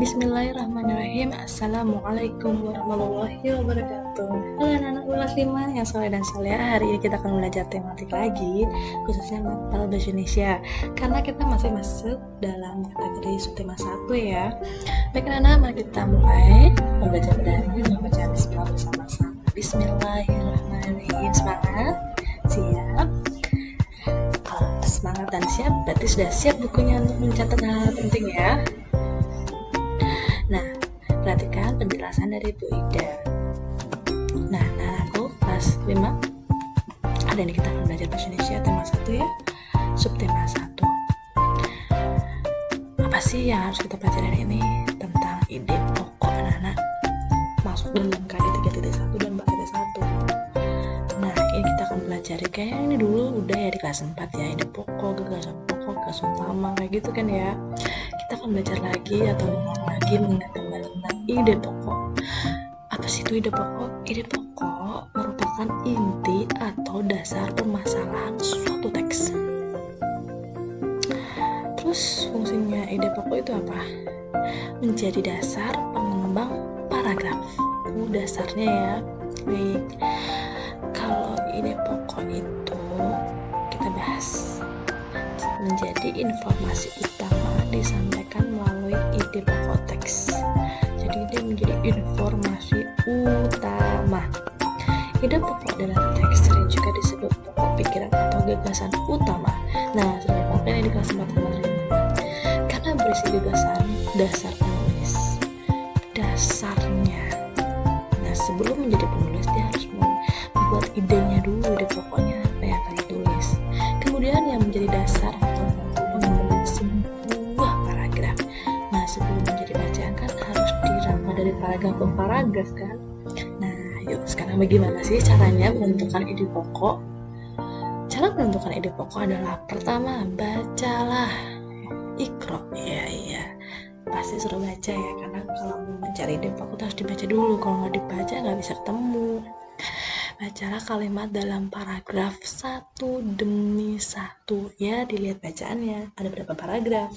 Bismillahirrahmanirrahim. Assalamualaikum warahmatullahi wabarakatuh. Halo anak-anak kelas 5 yang soleh dan solehah. Hari ini kita akan belajar tematik lagi, khususnya mata bahasa Indonesia, karena kita masih masuk dalam kategori subtema 1 ya. Baik anak-anak, mari kita mulai belajar dari membaca bismillah bersama-sama. Bismillahirrahmanirrahim. Semangat, siap. Kalau semangat dan siap, berarti sudah siap bukunya untuk mencatat hal penting ya. Nah, perhatikan penjelasan dari Bu Ida. Nah, aku kelas 5. Ada ini kita akan belajar bahasa Indonesia tema 1 ya. Subtema 1. Apa sih yang harus kita pelajari hari ini? Tentang ide pokok anak-anak masuk dalam KD 3.1 dan BAKD 1. Nah, ini kita akan pelajari kayak ini dulu udah ya di kelas 4 ya, ide pokok, gagasan utama kayak gitu kan ya. Kita akan belajar lagi atau mengulang lagi mengenai tentang ide pokok. Apa sih itu ide pokok? Ide pokok merupakan inti atau dasar permasalahan suatu teks. Terus fungsinya ide pokok itu apa? Menjadi dasar pengembang paragraf. Dasarnya ya. Baik. Kalau ide pokok itu kita bahas menjadi informasi utama disampaikan melalui ide pokok teks. Jadi dia menjadi informasi utama. Ide pokok dalam teks sering juga disebut pokok pikiran atau gagasan utama. Nah, sudah dipakai di kelas 4 kemarin. Karena berisi gagasan dasar penulis. Dasarnya. Nah, sebelum menjadi penulis dia harus membuat idenya dulu, ide pokoknya apa yang akan ditulis. Kemudian yang menjadi dasar sebuah paragraf. Nah, sebelum menjadi bacaan kan harus dirangkai dari paragraf ke paragraf kan. Nah, yuk sekarang bagaimana sih caranya menentukan ide pokok? Cara menentukan ide pokok adalah pertama, bacalah. Iqra. Iya. Pasti suruh baca ya, karena kalau mau mencari ide pokok harus dibaca dulu. Kalau nggak dibaca nggak bisa ketemu. Bacalah kalimat dalam paragraf satu demi satu ya, dilihat bacaannya ada berapa paragraf,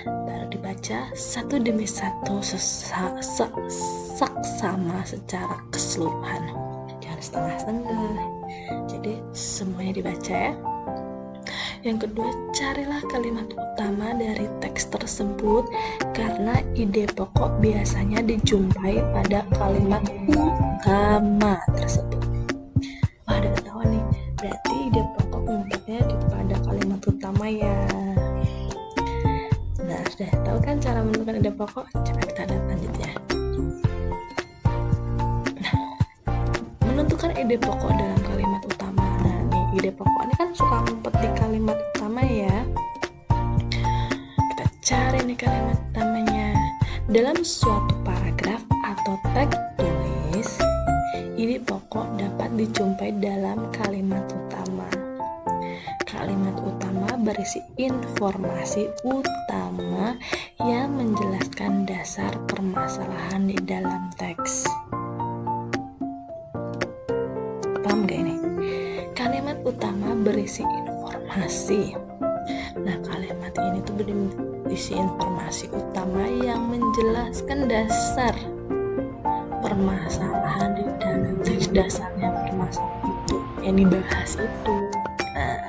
baru dibaca satu demi satu seksama secara keseluruhan, jangan setengah-setengah, jadi semuanya dibaca ya. Yang kedua, carilah kalimat utama dari teks tersebut, karena ide pokok biasanya dijumpai pada kalimat utama tersebut. Wah, ada ketahuan nih, berarti ide pokok ngumpulnya pada kalimat utama ya. Nah, sudah tahu kan cara menentukan ide pokok? Coba kita lihat lanjut ya. Nah, menentukan ide pokok dalam kalimat utama. Nah, nih ide pokok ini kan suka ngumpet di kalimat utama ya. Kita cari nih kalimat utamanya. Dalam suatu paragraf atau teks tulis, ide pokok dapat dijumpai dalam kalimat utama. Kalimat utama berisi informasi utama yang menjelaskan dasar permasalahan di dalam teks. Paham gak ini? Kalimat utama berisi informasi. Nah, kalimat ini tuh berisi informasi utama yang menjelaskan dasar permasalahan di dalam teks. Dasarnya permasalahan itu yang dibahas itu. Nah,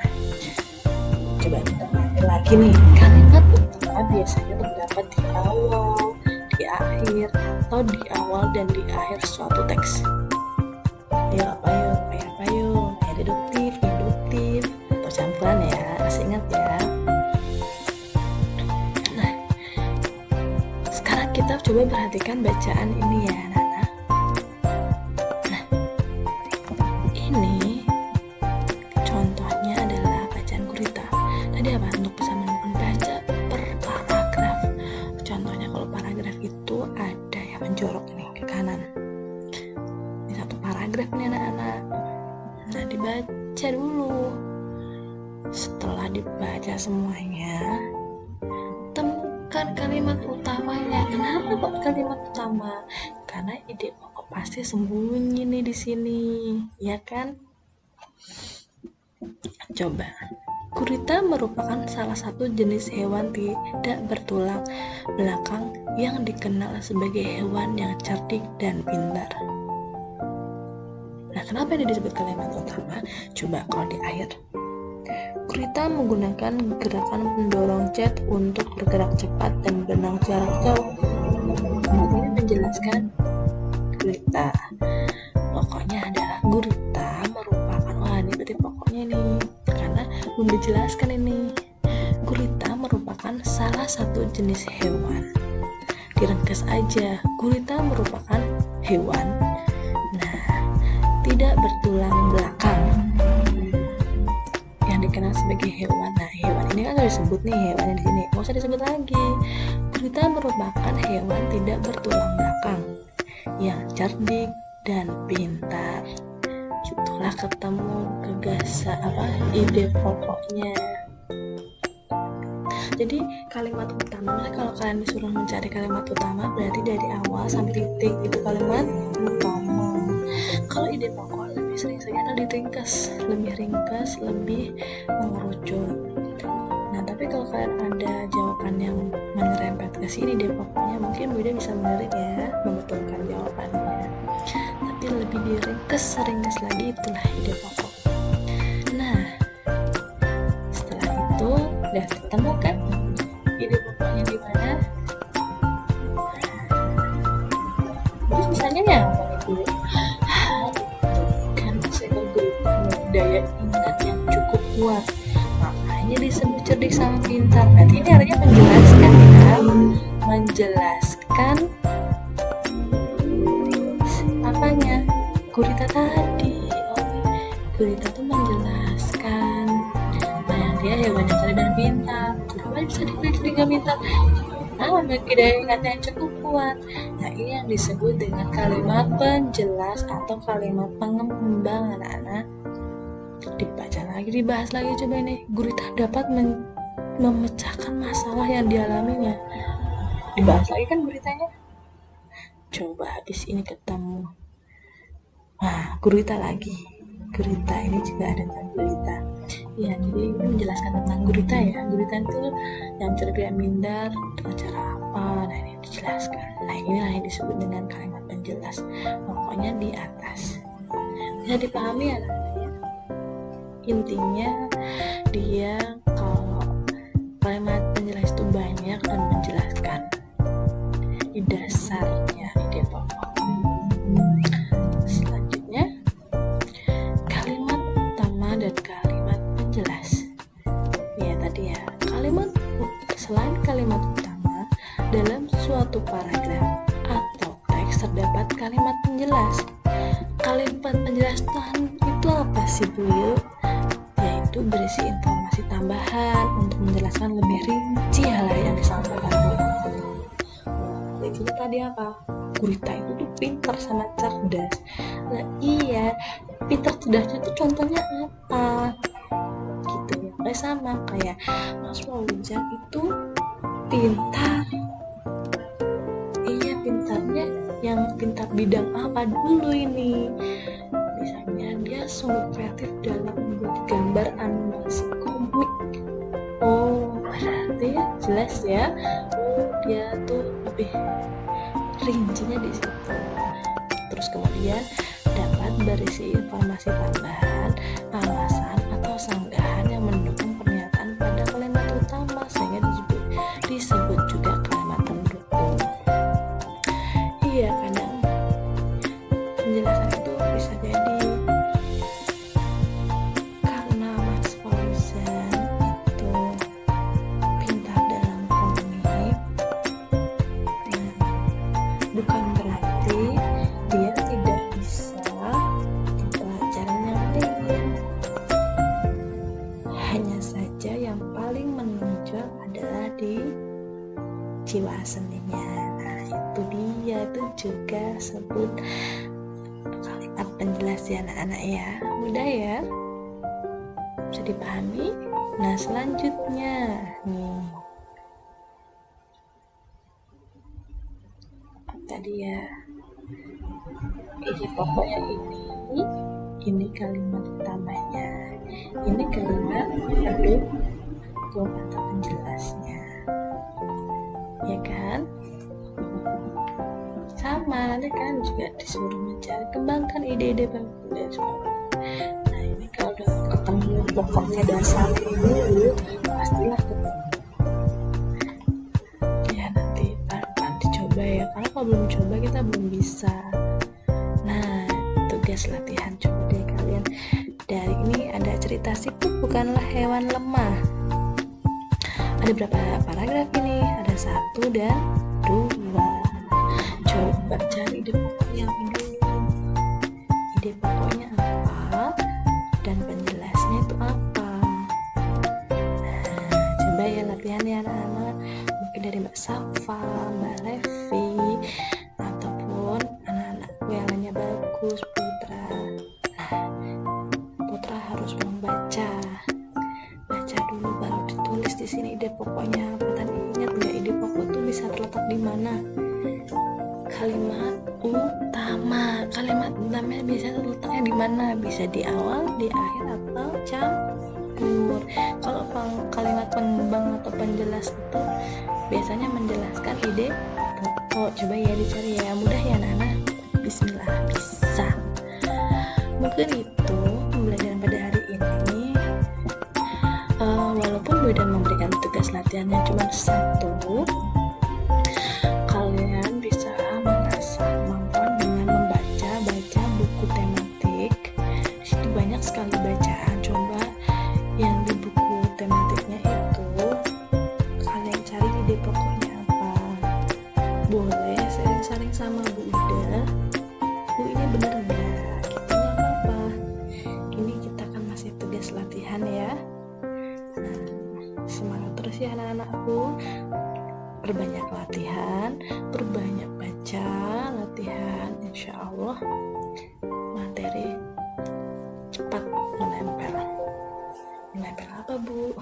coba kita lihat lagi nih, kalimat utama biasanya terdapat di awal, di akhir, atau di awal dan di akhir suatu teks. Apa yuk, deduktif, induktif, atau campuran ya, masih ingat ya. Nah, sekarang kita coba perhatikan bacaan ini ya anak-anak. Nah, ini contohnya adalah bacaan gurita. Tadi apa? Untuk bisa membaca per paragraf. Contohnya kalau paragraf itu ada yang menjorok nih ke kanan. Ini satu paragraf nih anak-anak. Nah, dibaca dulu. Setelah dibaca semuanya, temukan kalimat utamanya. Kenapa kok kalimat utama? Karena ide pokok pasti sembunyi nih di sini, ya kan? Coba Gurita merupakan salah satu jenis hewan tidak bertulang belakang yang dikenal sebagai hewan yang cerdik dan pintar. Nah, kenapa ini disebut kalimat utama? Coba kalau di air. Gurita menggunakan gerakan mendorong cat untuk bergerak cepat dan berenang jarak jauh. Ini menjelaskan gurita. Pokoknya adalah gurita merupakan, ini berarti pokoknya nih, karena belum dijelaskan ini. Gurita merupakan salah satu jenis hewan. Diringkas aja, gurita merupakan hewan tidak bertulang belakang yang dikenal sebagai hewan. Nah, hewan ini kan sudah disebut nih, hewannya di sini nggak usah disebut lagi. Gurita merupakan hewan tidak bertulang belakang yang cerdik dan pintar. Itulah ketemu ide pokoknya. Jadi kalimat utama, kalau kalian disuruh mencari kalimat utama, berarti dari awal sampai titik itu kalimat utama. Kalau ide pokok lebih sering-sering lebih ringkas, lebih mengerucut. Nah, tapi kalau kalian ada jawaban yang menyerempet ke sini ide pokoknya, mungkin Bunda bisa menarik ya, membetulkan jawabannya. Tapi lebih diringkas lagi, itulah ide pokok. Nah, setelah itu udah ketemu kan ide pokoknya di mana? Terus misalnya yang dulu kan seekor gurita daya ingat yang cukup kuat, makanya disebut cerdik sama pintar. Berarti ini artinya menjelaskan ya, menjelaskan apanya? Gurita tadi. Gurita tuh menjelaskan dia hewan yang cerdik dan pintar. Kenapa bisa dipilih cerdik dan pintar? Memiliki daya ingat yang cukup kuat. Nah, ini yang disebut dengan kalimat penjelas atau kalimat pengembang, anak-anak. Dibaca lagi, dibahas lagi, coba ini. Gurita dapat memecahkan masalah yang dialaminya. Dibahas lagi kan guritanya. Coba habis ini ketemu. Gurita lagi. Gurita ini juga ada tentang gurita. Ya, jadi ini menjelaskan tentang gurita ya. Gurita itu yang cerdik dan pintar dengan cara apa? Nah, ini dijelaskan. Nah, inilah yang disebut dengan kalimat penjelas. Pokoknya di atas. Bisa dipahami ya? Intinya dia kalau kalimat penjelas itu banyak dan menjelaskan di dasarnya ide pokok. Selanjutnya kalimat utama dan kalimat penjelas. Ya tadi ya, selain kalimat utama dalam suatu paragraf atau teks terdapat kalimat penjelas. Kalimat penjelasan itu apa sih, Bu? Yaitu berisi informasi tambahan untuk menjelaskan lebih rinci hal yang disampaikan. Jadi tadi apa? Gurita itu tuh pintar sama cerdas. Nah, iya, pintar cerdasnya itu contohnya apa? Gitu ya. Kayak sama kayak Mas Fauzan itu pintar. Iya, pintarnya yang pintar bidang apa dulu ini? Misalnya dia sungguh kreatif dalam membuat gambar animasi komik. Berarti jelas ya. Dia tuh lebih rincinya di situ. Terus kemudian dapat berisi informasi tambahan, alasan atau sanggahan yang mendukung pernyataan pada kalimat utama, sehingga disebut juga kalimat pendukung. Iya, kadang penjelasan itu bisa jadi karena Mas Fauzan itu pintar dalam komik, bukan berarti dia tidak bisa di pelajaran yang lain. Hanya saja yang paling menonjol adalah di jiwa seninya. Nah, itu dia, itu juga sebut kalimat penjelas ya anak-anak ya. Mudah ya, bisa dipahami. Nah, selanjutnya nih tadi ya, ide pokoknya ini kalimat utamanya. Ini kalimat pendukung atau penjelasnya, ya kan? Sama, nanti kan juga disuruh mencari, kembangkan ide-ide dan sebagainya. Nah ini kalau udah ketemu pokoknya dasarnya dulu, pastilah ketemu. Ya nanti pelan-pelan dicoba ya, karena kalau belum coba kita belum bisa. Nah tugas latihan coba deh kalian. Dari ini ada cerita siput bukanlah hewan lemah. Ada berapa paragraf ini? Ada 1 dan 2. Coba cari ide pokoknya dulu. Ide pokoknya apa dan penjelasnya itu apa. Nah coba ya latihan ya anak-anak, mungkin dari Mbak Safa, Mbak Levi, ataupun anak-anakku yang lainnya bagus, Putra. Nah Putra harus baca dulu baru ditulis di sini ide pokoknya apa. Dan ingat nggak, ide pokok itu bisa terletak di mana? Kalimat utamanya bisa terletaknya di mana? Bisa di awal, di akhir, atau campur. Kalau kalimat pengembang atau penjelas itu biasanya menjelaskan ide pokok. Coba ya dicari ya, mudah ya anak-anak. Bismillah, bisa. Mungkin itu pembelajaran pada hari ini. Walaupun Bu Dan memberikan tugas latihannya cuma 1, kalian bisa mengasah kemampuan dengan membaca buku tematik. Di situ banyak sekali bacaan. Coba yang di buku tematiknya itu kalian cari ide pokoknya apa. Boleh sharing sama Bu Ida, Bu ini bener nggak? Gitu nggak apa-apa. Ini kita kan masih tugas latihan ya. Semangat terus ya anak-anakku, perbanyak latihan, perbanyak baca latihan, insya Allah materi cepat menempel apa Bu?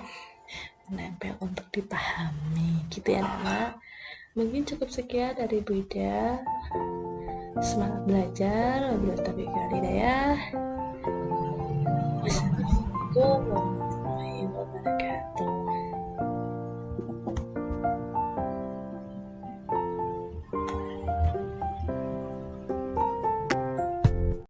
Menempel untuk dipahami gitu ya anak-anak. Mungkin cukup sekian dari Bu Ida. Semangat belajar, wabillahi taufiq wal hidayah. Wassalamualaikum warahmatullahi wabarakatuh.